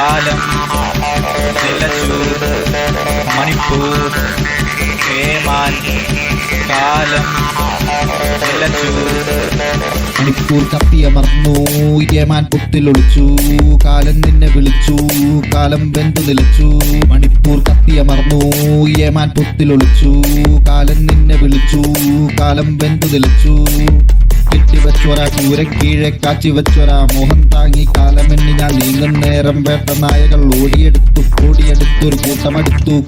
കാലം നിലച്ചു മണിപ്പൂർ ഏമാൻ കാലം നിലച്ചു മണിപ്പൂർ കത്തിയമർന്നു ഏമാൻ പൊത്തിലൊളിച്ചു കാലം നിന്നെ വിളിച്ചു കാലം വെന്തു നിലച്ചു മണിപ്പൂർ കത്തിയമർന്നു ഏമാൻ പൊത്തിലൊളിച്ചു കാലം നിന്നെ വിളിച്ചു കാലം വെന്തു നിലച്ചു കെട്ടിവച്ചൊരാ കൂരക്കീഴെ കാച്ചിവച്ചൊരാ മോഹം താങ്ങി കാലമെണ്ണി ഞാൻ നീങ്ങും നേരം വേട്ട നായകൾ ഓടിയെടുത്തൊരു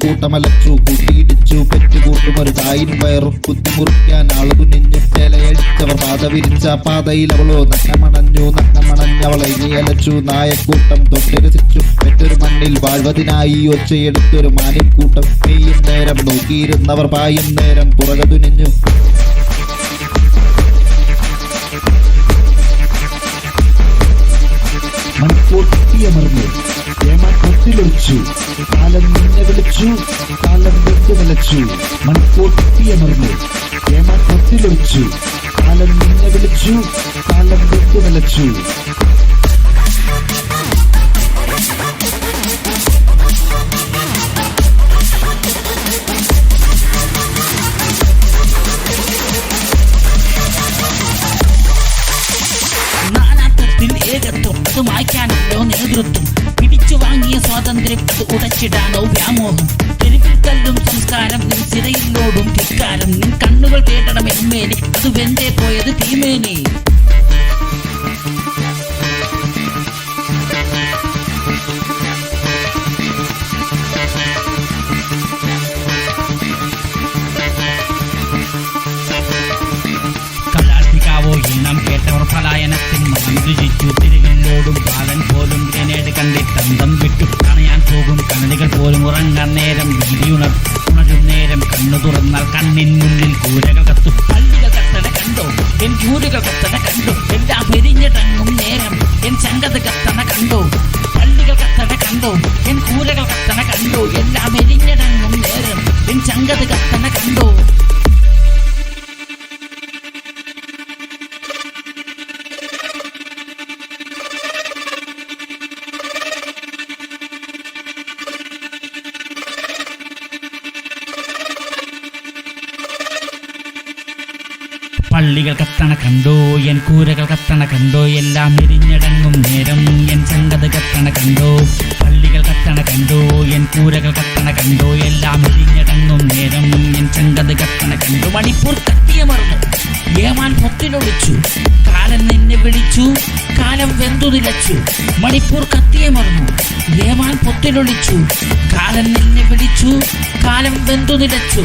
കൂട്ടമലച്ചു കൂട്ടിയിടിച്ചു പെറ്റുകൂട്ടും ഒരു തായിൻ വയറും കുത്തിമുറിക്കാൻ ആളു തുനിഞ്ഞു ചേലയടിച്ചവർ പാത വിരിച്ച പാതയിൽ അവളോ നഗ്നമണഞ്ഞവളെ ഇനിയലച്ചു നായക്കൂട്ടം തൊട്ടിരസിച്ചു പെറ്റൊരു മണ്ണിൽ വാഴ്വതിനായി ഒച്ചയെടുത്തൊരു മാനിക്കൂട്ടം പെയ്യും നേരം നോക്കിയിരുന്നവർ പായും നേരം പുറക തുനിഞ്ഞു മണിപ്പൂർ കത്തിയമർന്നു ഏമാൻ പൊത്തിലൊളിച്ചു കാലം നിന്നെ വിളിച്ചു കാലം വെന്തു നിലച്ചു മണിപ്പൂർ കത്തിയമർന്നു ഏമാൻ പൊത്തിലൊളിച്ചു കാലം നിന്നെ വിളിച്ചു കാലം വെന്തു നിലച്ചു ഏകത്വം അത് മായ്ക്കാനല്ലോ നേതൃത്വം പിടിച്ചു വാങ്ങിയ സ്വാതന്ത്ര്യം അത് ഉടച്ചിടാനോ വ്യാമോഹം തെരുവിൽ തല്ലും സംസ്കാരം നിൻ സിരയിലോടും ധിക്കാരം നിൻ കണ്ണുകൾ കേട്ടണം എന്മേനി അത് വെന്തേ പോയത് തീമേനി നാം കേട്ടവർ പലായനത്തിൽ മനം രുചിച്ചു തിരിവിലോടും ബാലൻ പോലും ഗ്രനേഡ് കണ്ടിട്ടന്തം വിട്ടു കാണയാൻ പോകും കണ്ണടികൾ പോലും ഉറങ്ങാൻ നേരം ഉണരും നേരം കണ്ണു തുറന്നാൽ കണ്ണിനുള്ളിൽ കൂരകൾ കത്തു പള്ളികൾ കത്തട കണ്ടോ എൻ കൂരുകൾ കത്തട കണ്ടോ എല്ലാം എരിഞ്ഞിടങ്ങും നേരം എൻ ചങ്കത് കത്തണ കണ്ടോ പള്ളികൾ കത്തട കണ്ടോ എൻ കൂരകൾ കത്തണ കണ്ടോ എല്ലാം എരിഞ്ഞിടങ്ങും നേരം എൻ ചങ്കത് കത്തണ കണ്ടോ പള്ളികൾ കത്തണ കണ്ടോ എൻ കൂരകൾ കത്തണ കണ്ടോ എല്ലാം എരിഞ്ഞടങ്ങും നേരം എൻ ചങ്കത് കത്തണ കണ്ടോ പള്ളികൾ കത്തണ കണ്ടോ എൻ കൂരകൾ കത്തണ കണ്ടോ എല്ലാം എരിഞ്ഞടങ്ങും നേരം എൻ ചങ്കത് കത്തണ കണ്ടോ മണിപ്പൂർ കത്തിയമർന്നു ഏമാൻ പൊത്തിലൊളിച്ചു കാലം നിന്നെ വിളിച്ചു കാലം വെന്തു നിലച്ചു മണിപ്പൂർ കത്തിയമർന്നു ഏമാൻ പൊത്തിലൊളിച്ചു കാലം നിന്നെ വിളിച്ചു കാലം വെന്തു നിലച്ചു